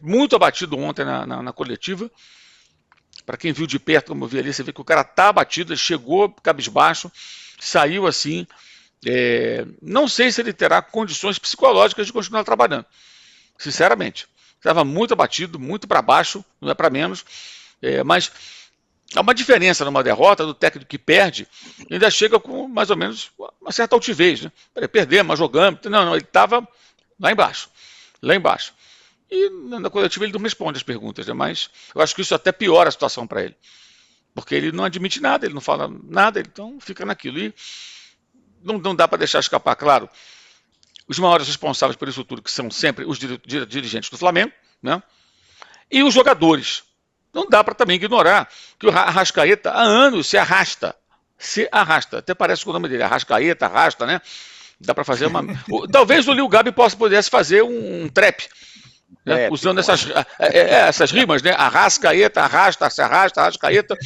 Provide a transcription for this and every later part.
Muito abatido ontem na coletiva. Para quem viu de perto, como eu vi ali, você vê que o cara tá abatido, ele chegou cabisbaixo, saiu assim. Não sei se ele terá condições psicológicas de continuar trabalhando, sinceramente. Estava muito abatido, muito para baixo, não é para menos. Mas há uma diferença numa derrota do técnico que perde, ainda chega com mais ou menos uma certa altivez. Né? Perdemos, mas jogamos. Não, ele estava lá embaixo. Lá embaixo. E na coletiva ele não responde as perguntas, né? Mas eu acho que isso até piora a situação para ele. Porque ele não admite nada, ele não fala nada, então fica naquilo. E não dá para deixar escapar, claro, os maiores responsáveis por isso tudo, que são sempre os dirigentes do Flamengo, né? E os jogadores. Não dá para também ignorar que o Arrascaeta há anos se arrasta. Se arrasta. Até parece que o nome dele é Arrascaeta, arrasta, né? Dá para fazer uma. Talvez o Lil Gabi pudesse fazer um trap. Né? Usando essas rimas, né? Arrascaeta, arrasta, se arrasta, Arrascaeta.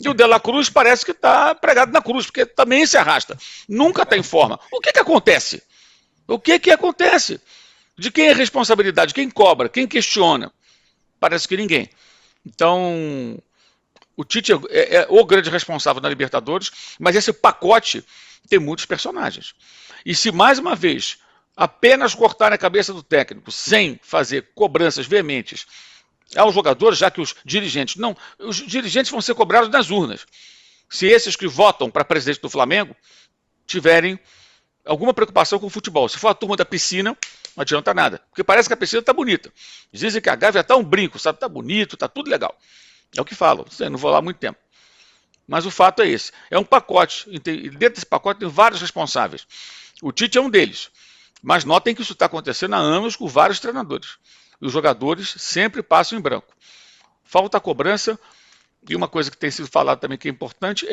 E o De La Cruz parece que está pregado na cruz, porque também se arrasta. Nunca está em forma. O que acontece? O que acontece? De quem é a responsabilidade? Quem cobra? Quem questiona? Parece que ninguém. Então, o Tite é o grande responsável na Libertadores, mas esse pacote tem muitos personagens. E se mais uma vez apenas cortar a cabeça do técnico sem fazer cobranças veementes aos jogadores, já que os dirigentes vão ser cobrados nas urnas. Se esses que votam para presidente do Flamengo tiverem alguma preocupação com o futebol. Se for a turma da piscina, não adianta nada, porque parece que a piscina está bonita. Dizem que a Gávea está um brinco, sabe? Está bonito, está tudo legal. É o que falam, não vou lá há muito tempo. Mas o fato é esse. É um pacote, e dentro desse pacote tem vários responsáveis. O Tite é um deles. Mas notem que isso está acontecendo há anos com vários treinadores. E os jogadores sempre passam em branco. Falta a cobrança, e uma coisa que tem sido falada também que é importante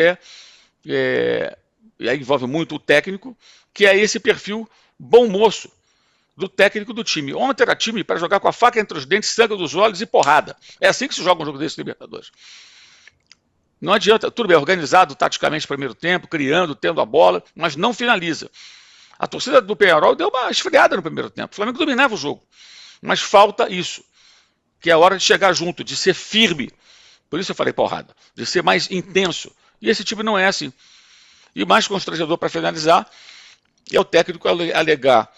e aí envolve muito o técnico, que é esse perfil bom moço do técnico do time. Ontem era time para jogar com a faca entre os dentes, sangue dos olhos e porrada. É assim que se joga um jogo desse Libertadores. Não adianta, tudo bem, organizado taticamente no primeiro tempo, criando, tendo a bola, mas não finaliza. A torcida do Peñarol deu uma esfriada no primeiro tempo. O Flamengo dominava o jogo. Mas falta isso, que é a hora de chegar junto, de ser firme. Por isso eu falei porrada, de ser mais intenso. E esse time não é assim. E o mais constrangedor para finalizar é o técnico alegar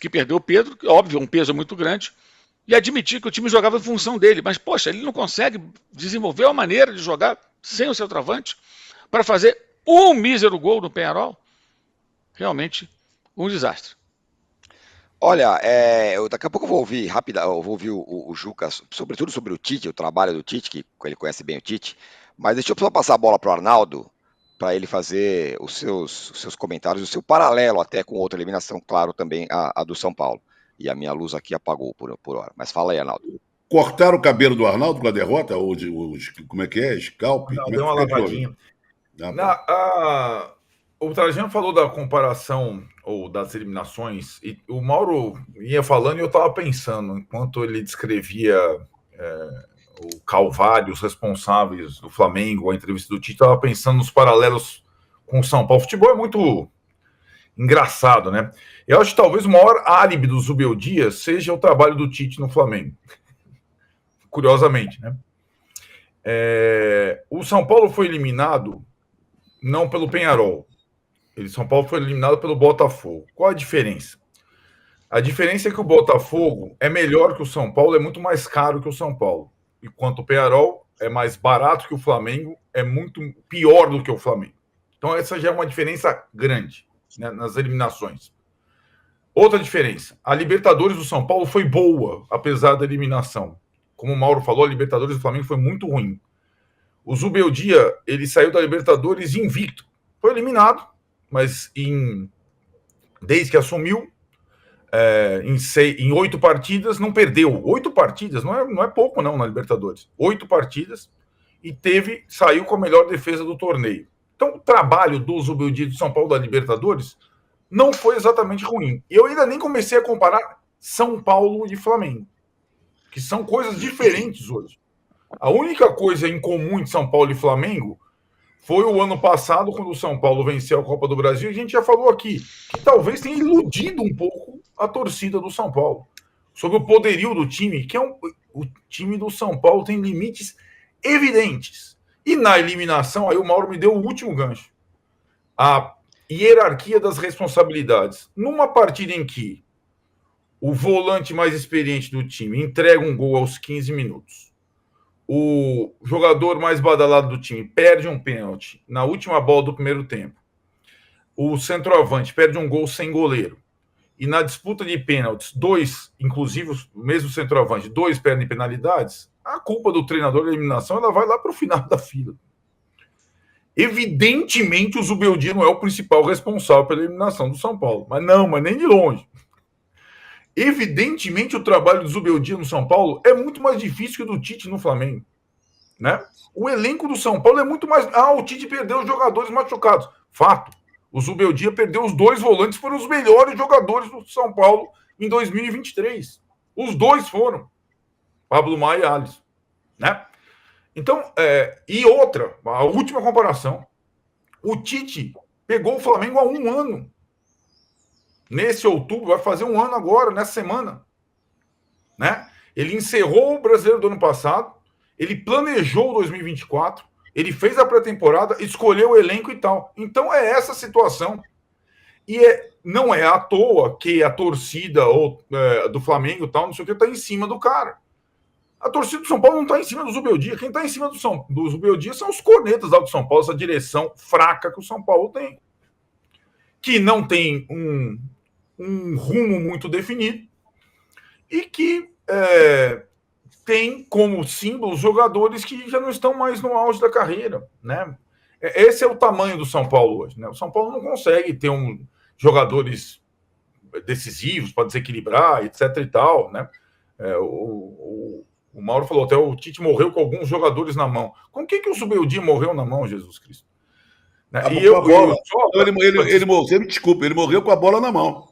que perdeu o Pedro, que óbvio, um peso muito grande, e admitir que o time jogava em função dele. Mas, poxa, ele não consegue desenvolver uma maneira de jogar sem o centroavante para fazer um mísero gol no Peñarol. Realmente um desastre. Olha, daqui a pouco eu vou ouvir o Juca, sobretudo sobre o Tite, o trabalho do Tite, que ele conhece bem o Tite, mas deixa eu só passar a bola para o Arnaldo, para ele fazer os seus comentários, o seu paralelo até com outra eliminação, claro, também a do São Paulo. E a minha luz aqui apagou por hora. Mas fala aí, Arnaldo. Cortaram o cabelo do Arnaldo com a derrota? Como é que é? Scalp? Não, deu uma lavadinha. O Trajano falou da comparação ou das eliminações, e o Mauro ia falando e eu estava pensando, enquanto ele descrevia o Calvário, os responsáveis do Flamengo, a entrevista do Tite, estava pensando nos paralelos com o São Paulo. O futebol é muito engraçado, né? Eu acho que talvez o maior álibi do Zubel Dias seja o trabalho do Tite no Flamengo. Curiosamente, né? O São Paulo foi eliminado não pelo Peñarol. São Paulo foi eliminado pelo Botafogo. Qual a diferença? A diferença é que o Botafogo é melhor que o São Paulo, é muito mais caro que o São Paulo. Enquanto o Peñarol é mais barato que o Flamengo, é muito pior do que o Flamengo. Então essa já é uma diferença grande, né, nas eliminações. Outra diferença, a Libertadores do São Paulo foi boa, apesar da eliminação. Como o Mauro falou, a Libertadores do Flamengo foi muito ruim. O Zubeldia, ele saiu da Libertadores invicto. Foi eliminado, mas desde que assumiu, em 8 partidas, não perdeu. 8 partidas, não é pouco não na Libertadores. 8 partidas e saiu com a melhor defesa do torneio. Então, o trabalho do Zubeldia do São Paulo da Libertadores não foi exatamente ruim. E eu ainda nem comecei a comparar São Paulo e Flamengo, que são coisas diferentes hoje. A única coisa em comum de São Paulo e Flamengo foi o ano passado, quando o São Paulo venceu a Copa do Brasil, e a gente já falou aqui, que talvez tenha iludido um pouco a torcida do São Paulo. sobre o poderio do time, que o time do São Paulo tem limites evidentes. E na eliminação, aí o Mauro me deu o último gancho. A hierarquia das responsabilidades. Numa partida em que o volante mais experiente do time entrega um gol aos 15 minutos, o jogador mais badalado do time perde um pênalti na última bola do primeiro tempo, o centroavante perde um gol sem goleiro, e na disputa de pênaltis, dois, inclusive o mesmo centroavante, dois perdem penalidades, a culpa do treinador da eliminação ela vai lá para o final da fila. Evidentemente, o Zubeldia não é o principal responsável pela eliminação do São Paulo. Mas nem de longe. Evidentemente, o trabalho do Zubeldia no São Paulo é muito mais difícil que o do Tite no Flamengo. Né? O elenco do São Paulo é muito mais... o Tite perdeu os jogadores machucados. Fato. O Zubeldia perdeu os dois volantes, foram os melhores jogadores do São Paulo em 2023. Os dois foram. Pablo Maia e Alisson. Né? Então, e outra, a última comparação. O Tite pegou o Flamengo há 1 ano. Nesse outubro, vai fazer 1 ano agora, nessa semana. Né? Ele encerrou o Brasileiro do ano passado, ele planejou 2024, ele fez a pré-temporada, escolheu o elenco e tal. Então, é essa situação. E não é à toa que a torcida do Flamengo tal, não sei o que, está em cima do cara. A torcida do São Paulo não está em cima do Zubeldia. Quem está em cima do Zubeldia são os cornetas lá do São Paulo, essa direção fraca que o São Paulo tem. Que não tem um rumo muito definido e que tem como símbolo jogadores que já não estão mais no auge da carreira. Né? Esse é o tamanho do São Paulo hoje. Né? O São Paulo não consegue ter jogadores decisivos para desequilibrar, etc. e tal. Né? O Mauro falou até o Tite morreu com alguns jogadores na mão. Com que o Zubeldia morreu na mão, Jesus Cristo? Né? Ele morreu, ele morreu com a bola na mão.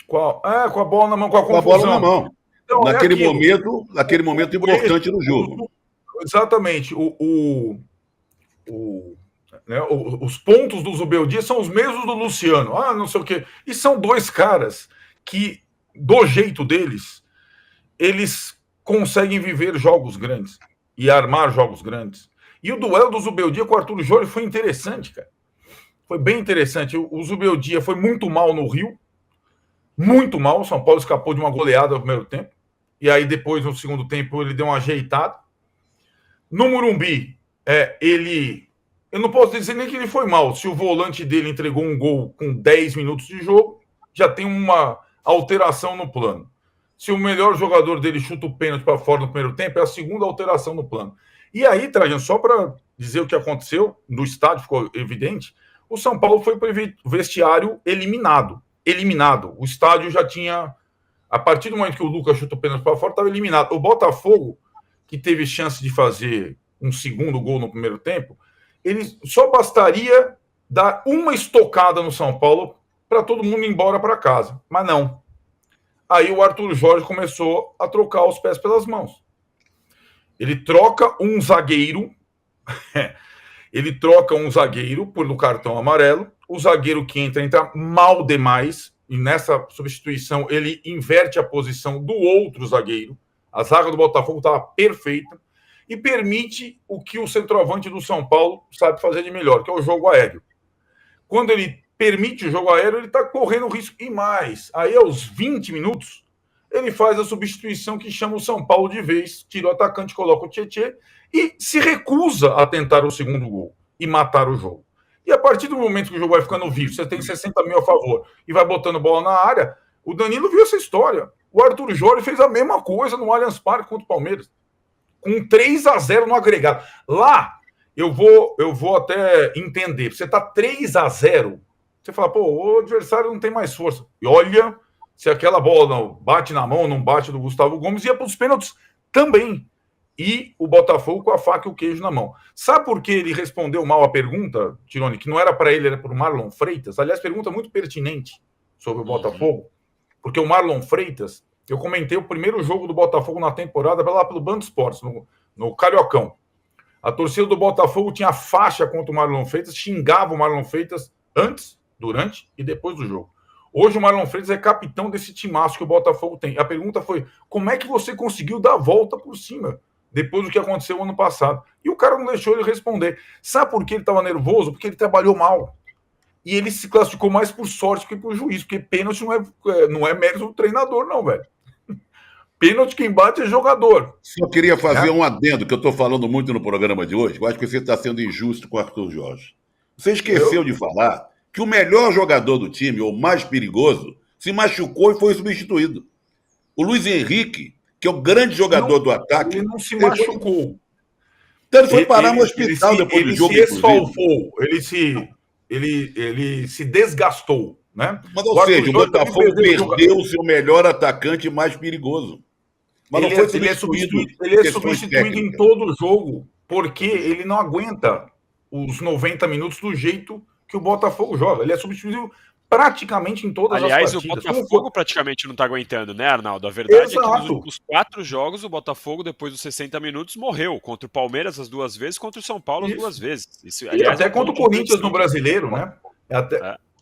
Com a bola na mão, com a confusão. Com a bola na mão. Então, naquele momento importante do jogo. Exatamente. Os pontos do Zubeldia são os mesmos do Luciano. Não sei o quê. E são dois caras que, do jeito deles, eles conseguem viver jogos grandes e armar jogos grandes. E o duelo do Zubeldia com o Arthur Jorge foi interessante, cara. Foi bem interessante. O Zubeldia foi muito mal no Rio. Muito mal. O São Paulo escapou de uma goleada no primeiro tempo. E aí, depois, no segundo tempo, ele deu uma ajeitada. No Morumbi, eu não posso dizer nem que ele foi mal. Se o volante dele entregou um gol com 10 minutos de jogo, já tem uma alteração no plano. Se o melhor jogador dele chuta o pênalti para fora no primeiro tempo, é a segunda alteração no plano. E aí, Trajano, só para dizer o que aconteceu, no estádio ficou evidente, o São Paulo foi para o vestiário eliminado. O estádio já tinha... A partir do momento que o Lucas chuta o pênalti para fora, estava eliminado. O Botafogo, que teve chance de fazer um segundo gol no primeiro tempo, ele só bastaria dar uma estocada no São Paulo para todo mundo ir embora para casa. Mas não. Aí o Arthur Jorge começou a trocar os pés pelas mãos. Ele troca um zagueiro pelo cartão amarelo. O zagueiro que entra mal demais. E nessa substituição ele inverte a posição do outro zagueiro. A zaga do Botafogo estava perfeita. E permite o que o centroavante do São Paulo sabe fazer de melhor, que é o jogo aéreo. Quando ele permite o jogo aéreo, ele está correndo risco. E mais, aí aos 20 minutos, ele faz a substituição que chama o São Paulo de vez, tira o atacante, coloca o Tietê e se recusa a tentar o segundo gol e matar o jogo. E a partir do momento que o jogo vai ficando vivo, você tem 60 mil a favor e vai botando bola na área, o Danilo viu essa história. O Arthur Jorge fez a mesma coisa no Allianz Parque contra o Palmeiras, com 3-0 no agregado. Lá, eu vou até entender. Você está 3-0, você fala, o adversário não tem mais força. E olha, se aquela bola não bate na mão, não bate do Gustavo Gomes, ia para os pênaltis também. E o Botafogo com a faca e o queijo na mão. Sabe por que ele respondeu mal a pergunta, Tironi, que não era para ele, era para o Marlon Freitas? Aliás, pergunta muito pertinente sobre o Botafogo, porque o Marlon Freitas, eu comentei o primeiro jogo do Botafogo na temporada lá pelo Band Esportes, no Cariocão. A torcida do Botafogo tinha faixa contra o Marlon Freitas, xingava o Marlon Freitas antes, durante e depois do jogo. Hoje o Marlon Freitas é capitão desse timaço que o Botafogo tem. A pergunta foi, como é que você conseguiu dar a volta por cima depois do que aconteceu ano passado? E o cara não deixou ele responder. Sabe por que ele estava nervoso? Porque ele trabalhou mal. E ele se classificou mais por sorte que por juiz, porque pênalti não é mérito do treinador, não, velho. Pênalti quem bate é jogador. Só queria fazer um adendo, que eu estou falando muito no programa de hoje. Eu acho que você está sendo injusto com o Arthur Jorge. Você esqueceu de falar que o melhor jogador do time, ou mais perigoso, se machucou e foi substituído. O Luiz Henrique, que é o grande jogador do ataque... Ele não se machucou. Então ele foi parar no hospital depois do jogo, ele se esfalfou, ele se desgastou, né? Mas, ou seja, o Botafogo perdeu o seu melhor atacante mais perigoso. Mas ele, não foi ele é substituído em todo jogo, porque ele não aguenta os 90 minutos do jeito que o Botafogo joga. Ele é substituído praticamente em todas as partidas. Aliás, o Botafogo praticamente não está aguentando, né, Arnaldo? A verdade é que nos últimos 4 jogos, o Botafogo, depois dos 60 minutos, morreu. Contra o Palmeiras as 2 vezes, contra o São Paulo as 2 vezes. Isso, aliás, até contra o Corinthians no Brasileiro, né?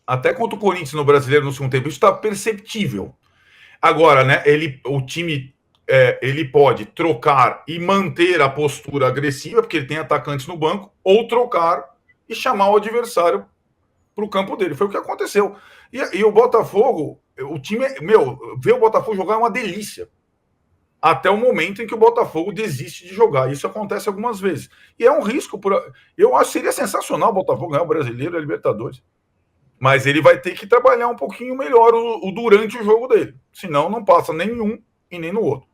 Até contra o Corinthians no Brasileiro no segundo tempo. Isso está perceptível. Agora, né, o time... ele pode trocar e manter a postura agressiva, porque ele tem atacantes no banco, ou trocar e chamar o adversário para o campo dele. Foi o que aconteceu. E o Botafogo, o time, ver o Botafogo jogar é uma delícia. Até o momento em que o Botafogo desiste de jogar. Isso acontece algumas vezes. E é um risco. Eu acho que seria sensacional o Botafogo ganhar o Brasileiro e a Libertadores. Mas ele vai ter que trabalhar um pouquinho melhor durante o jogo dele. Senão não passa nem um e nem no outro.